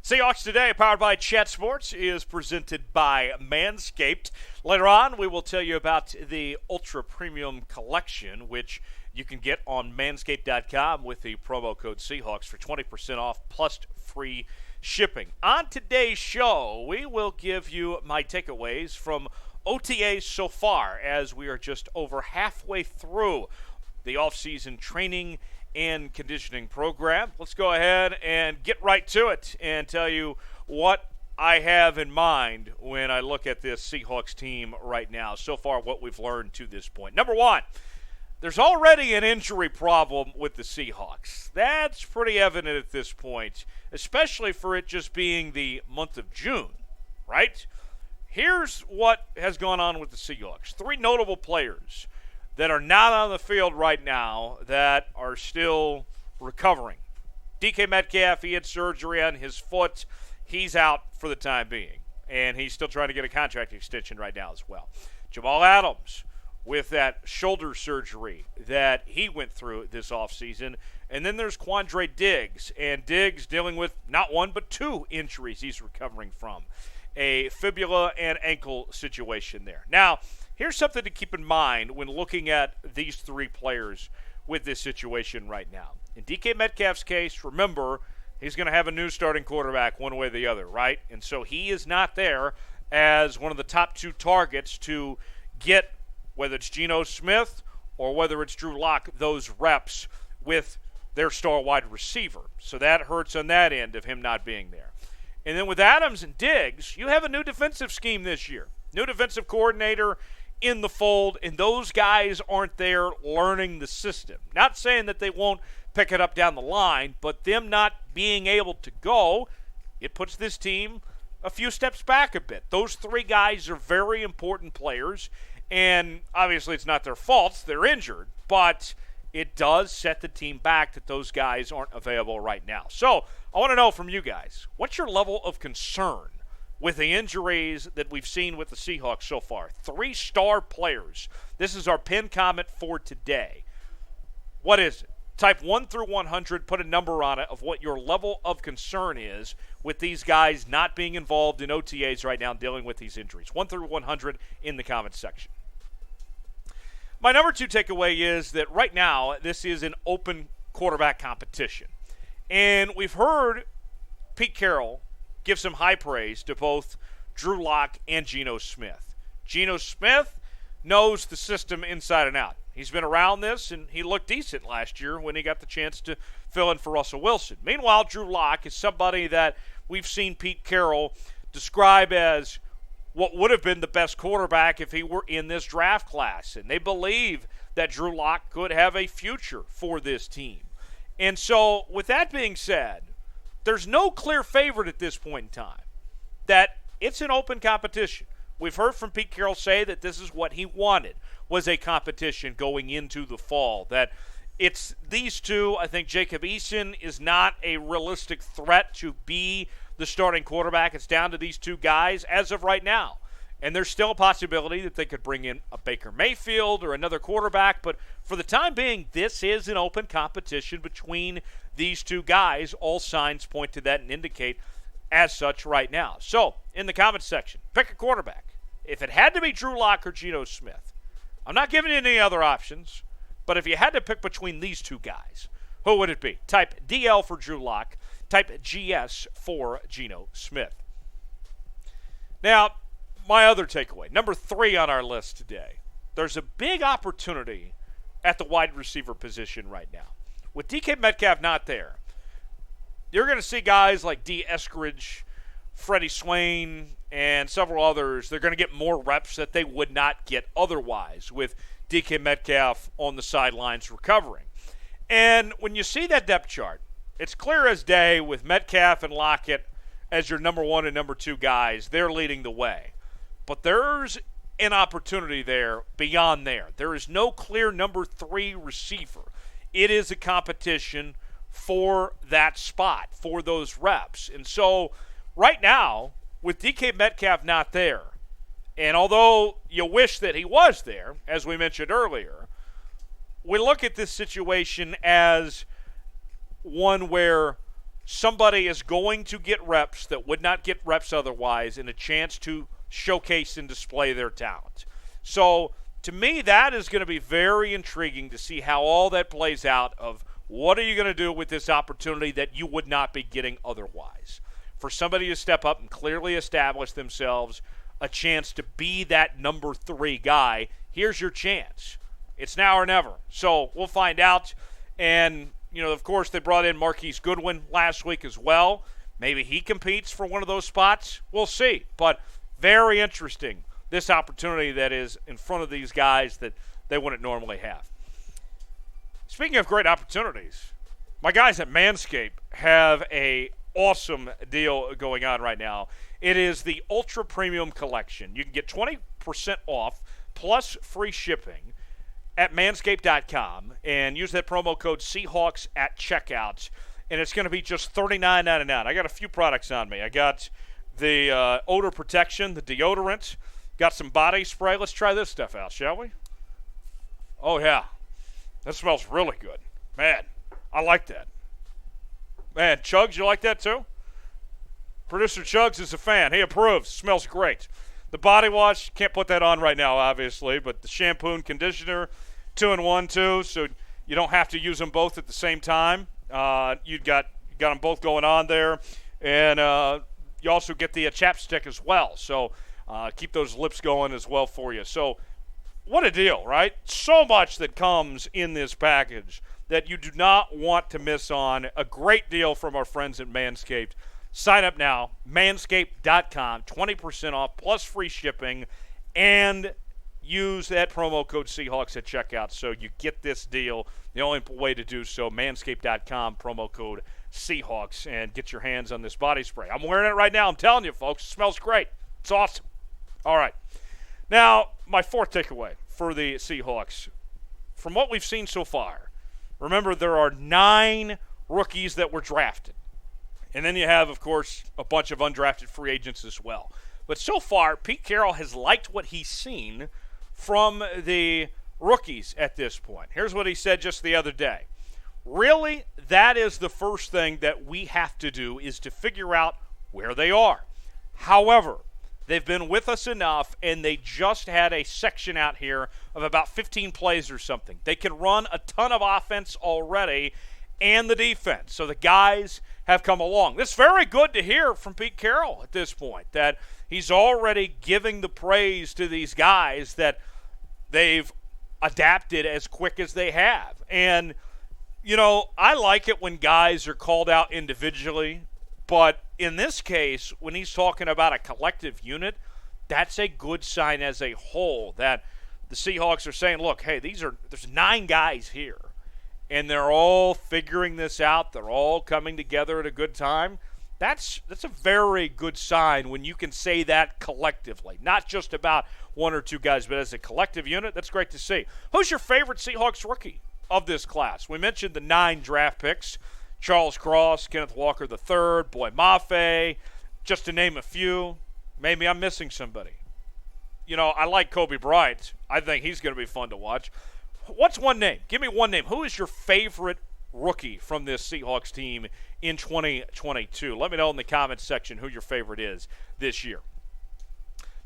Seahawks Today, powered by Chat Sports, is presented by Manscaped. Later on, we will tell you about the Ultra Premium Collection, which you can get on manscaped.com with the promo code Seahawks for 20% off plus free shipping. On today's show, we will give you my takeaways from OTAs so far, as we are just over halfway through the offseason training and conditioning program. Let's go ahead and get right to it and tell you what I have in mind when I look at this Seahawks team right now. So far, what we've learned to this point. Number one, there's already an injury problem with the Seahawks. That's pretty evident at this point, especially for it just being the month of June, right? Here's what has gone on with the Seahawks. Three notable players that are not on the field right now that are still recovering. DK Metcalf, he had surgery on his foot. He's out for the time being, and he's still trying to get a contract extension right now as well. Jamal Adams with that shoulder surgery that he went through this offseason. And then there's Quandre Diggs, and Diggs dealing with not one but two injuries he's recovering from. A fibula and ankle situation there. Now, here's something to keep in mind when looking at these three players with this situation right now. In DK Metcalf's case, remember, he's going to have a new starting quarterback one way or the other, right? And so he is not there as one of the top two targets to get, whether it's Geno Smith or whether it's Drew Lock, those reps with their star wide receiver. So that hurts on that end of him not being there. And then with Adams and Diggs, you have a new defensive scheme this year. New defensive coordinator in the fold, and those guys aren't there learning the system. Not saying that they won't pick it up down the line, but them not being able to go, it puts this team a few steps back a bit. Those three guys are very important players, and obviously it's not their fault. They're injured, but it does set the team back that those guys aren't available right now. So I want to know from you guys, what's your level of concern with the injuries that we've seen with the Seahawks so far? 3 star players. This is our pinned comment for today. What is it? Type 1 through 100, put a number on it of what your level of concern is with these guys not being involved in OTAs right now and dealing with these injuries. 1 through 100 in the comments section. My number 2 takeaway is that right now this is an open quarterback competition. And we've heard Pete Carroll give some high praise to both Drew Lock and Geno Smith. Geno Smith knows the system inside and out. He's been around this, and he looked decent last year when he got the chance to fill in for Russell Wilson. Meanwhile, Drew Lock is somebody that we've seen Pete Carroll describe as what would have been the best quarterback if he were in this draft class. And they believe that Drew Lock could have a future for this team. And so, with that being said, there's no clear favorite at this point in time. That it's an open competition. We've heard from Pete Carroll say that this is what he wanted, was a competition going into the fall. That it's these two. I think Jacob Eason is not a realistic threat to be the starting quarterback. It's down to these two guys as of right now. And there's still a possibility that they could bring in a Baker Mayfield or another quarterback. But for the time being, this is an open competition between these two guys. All signs point to that and indicate as such right now. So, in the comments section, pick a quarterback. If it had to be Drew Lock or Geno Smith, I'm not giving you any other options, but if you had to pick between these two guys, who would it be? Type DL for Drew Lock. Type GS for Geno Smith. Now, my other takeaway, number 3 on our list today. There's a big opportunity at the wide receiver position right now. With DK Metcalf not there, you're going to see guys like D. Eskridge, Freddie Swain, and several others. They're going to get more reps that they would not get otherwise with DK Metcalf on the sidelines recovering. And when you see that depth chart, it's clear as day with Metcalf and Lockett as your number 1 and number 2 guys. They're leading the way. But there's an opportunity there beyond there. There is no clear number 3 receiver. It is a competition for that spot, for those reps. And so right now, with DK Metcalf not there, and although you wish that he was there, as we mentioned earlier, we look at this situation as one where somebody is going to get reps that would not get reps otherwise and a chance to showcase and display their talent. So, to me, that is going to be very intriguing to see how all that plays out of what are you going to do with this opportunity that you would not be getting otherwise. For somebody to step up and clearly establish themselves, a chance to be that number 3 guy, here's your chance. It's now or never. So we'll find out. And, of course, they brought in Marquise Goodwin last week as well. Maybe he competes for one of those spots. We'll see. But very interesting, this opportunity that is in front of these guys that they wouldn't normally have. Speaking of great opportunities, my guys at Manscaped have a awesome deal going on right now. It is the Ultra Premium Collection. You can get 20% off plus free shipping at manscaped.com and use that promo code Seahawks at checkout, and it's going to be just $39.99. I got a few products on me. I got the odor protection, the deodorant, got some body spray. Let's try this stuff out, shall we? Oh, yeah. That smells really good. Man, I like that. Man, Chugs, you like that too? Producer Chugs is a fan. He approves. Smells great. The body wash, can't put that on right now, obviously, but the shampoo and conditioner, 2-in-1 too, so you don't have to use them both at the same time. You got them both going on there, and you also get the chapstick as well. So keep those lips going as well for you. So what a deal, right? So much that comes in this package that you do not want to miss on. A great deal from our friends at Manscaped. Sign up now, manscaped.com, 20% off plus free shipping, and use that promo code Seahawks at checkout so you get this deal. The only way to do so, manscaped.com, promo code Seahawks, and get your hands on this body spray. I'm wearing it right now. I'm telling you, folks, it smells great. It's awesome. All right. Now, my fourth takeaway for the Seahawks, from what we've seen so far, remember there are 9 rookies that were drafted. And then you have, of course, a bunch of undrafted free agents as well. But so far, Pete Carroll has liked what he's seen from the rookies at this point. Here's what he said just the other day. Really, that is the first thing that we have to do is to figure out where they are. However, they've been with us enough, and they just had a section out here of about 15 plays or something. They can run a ton of offense already and the defense. So the guys have come along. It's very good to hear from Pete Carroll at this point, that he's already giving the praise to these guys that they've adapted as quick as they have. And, I like it when guys are called out individually, but in this case, when he's talking about a collective unit, that's a good sign as a whole, that the Seahawks are saying, look, hey, there's 9 guys here, and they're all figuring this out. They're all coming together at a good time. That's a very good sign when you can say that collectively, not just about 1 or 2 guys, but as a collective unit. That's great to see. Who's your favorite Seahawks rookie of this class? We mentioned the 9 draft picks. Charles Cross, Kenneth Walker III, Boy Mafe, just to name a few. Maybe I'm missing somebody. I like Kobe Bryant. I think he's going to be fun to watch. What's one name? Give me one name. Who is your favorite rookie from this Seahawks team in 2022? Let me know in the comments section who your favorite is this year.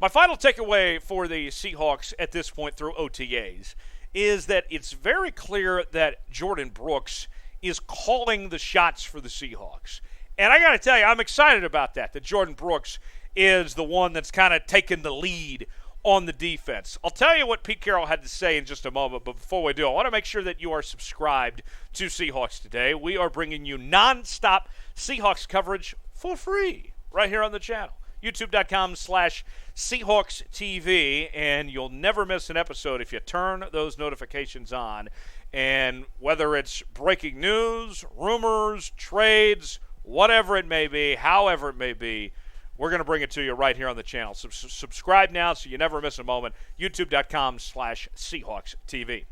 My final takeaway for the Seahawks at this point through OTAs is that it's very clear that Jordyn Brooks is calling the shots for the Seahawks. And I got to tell you, I'm excited about that Jordyn Brooks is the one that's kind of taking the lead on the defense. I'll tell you what Pete Carroll had to say in just a moment, but before we do, I want to make sure that you are subscribed to Seahawks Today. We are bringing you nonstop Seahawks coverage for free right here on the channel. YouTube.com/Seahawks TV, and you'll never miss an episode if you turn those notifications on. And whether it's breaking news, rumors, trades, whatever it may be, however it may be, we're going to bring it to you right here on the channel. So subscribe now so you never miss a moment. YouTube.com/Seahawks TV.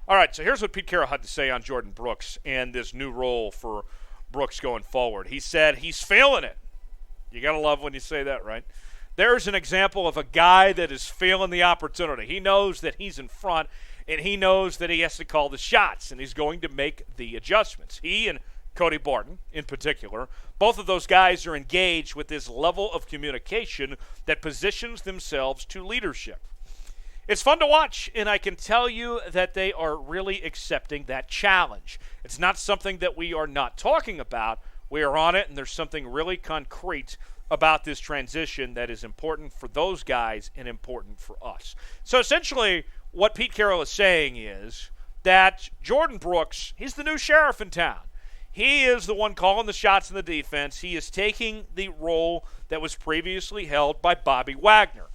All right, so here's what Pete Carroll had to say on Jordyn Brooks and this new role for Brooks going forward. He said he's feeling it. You got to love when you say that, right? There's an example of a guy that is feeling the opportunity. He knows that he's in front, and he knows that he has to call the shots, and he's going to make the adjustments. He and Cody Barton in particular. Both of those guys are engaged with this level of communication that positions themselves to leadership. It's fun to watch, and I can tell you that they are really accepting that challenge. It's not something that we are not talking about. We are on it, and there's something really concrete about this transition that is important for those guys and important for us. So essentially, what Pete Carroll is saying is that Jordyn Brooks, he's the new sheriff in town. He is the one calling the shots in the defense. He is taking the role that was previously held by Bobby Wagner.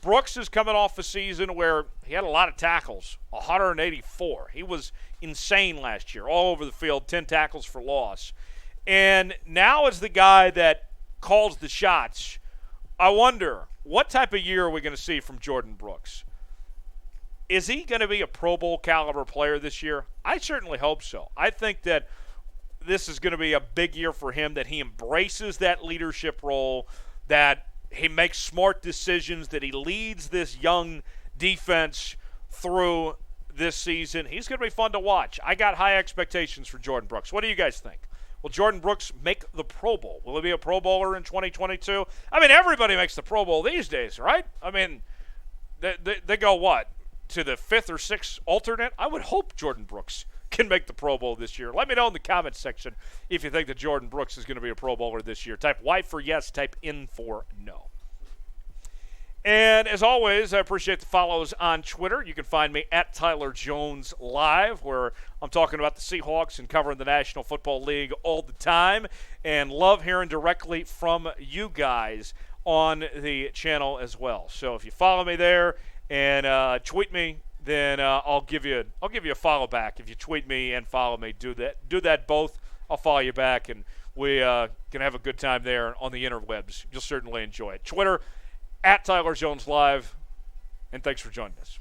Brooks is coming off a season where he had a lot of tackles, 184. He was insane last year, all over the field, 10 tackles for loss. And now as the guy that calls the shots, I wonder, what type of year are we going to see from Jordyn Brooks? Is he going to be a Pro Bowl caliber player this year? I certainly hope so. I think that this is going to be a big year for him, that he embraces that leadership role, that he makes smart decisions, that he leads this young defense through this season. He's going to be fun to watch. I got high expectations for Jordyn Brooks. What do you guys think? Will Jordyn Brooks make the Pro Bowl? Will he be a Pro Bowler in 2022? I mean, everybody makes the Pro Bowl these days, right? I mean, they go what? To the 5th or 6th alternate? I would hope Jordyn Brooks can make the Pro Bowl this year. Let me know in the comments section if you think that Jordyn Brooks is going to be a Pro Bowler this year. Type Y for yes, type N for no. And as always, I appreciate the follows on Twitter. You can find me at Tyler Jones Live, where I'm talking about the Seahawks and covering the National Football League all the time, and love hearing directly from you guys on the channel as well. So if you follow me there and tweet me, then I'll give you a follow back. If you tweet me and follow me, do that both. I'll follow you back, and we can have a good time there on the interwebs. You'll certainly enjoy it. Twitter, at Tyler Jones Live, and thanks for joining us.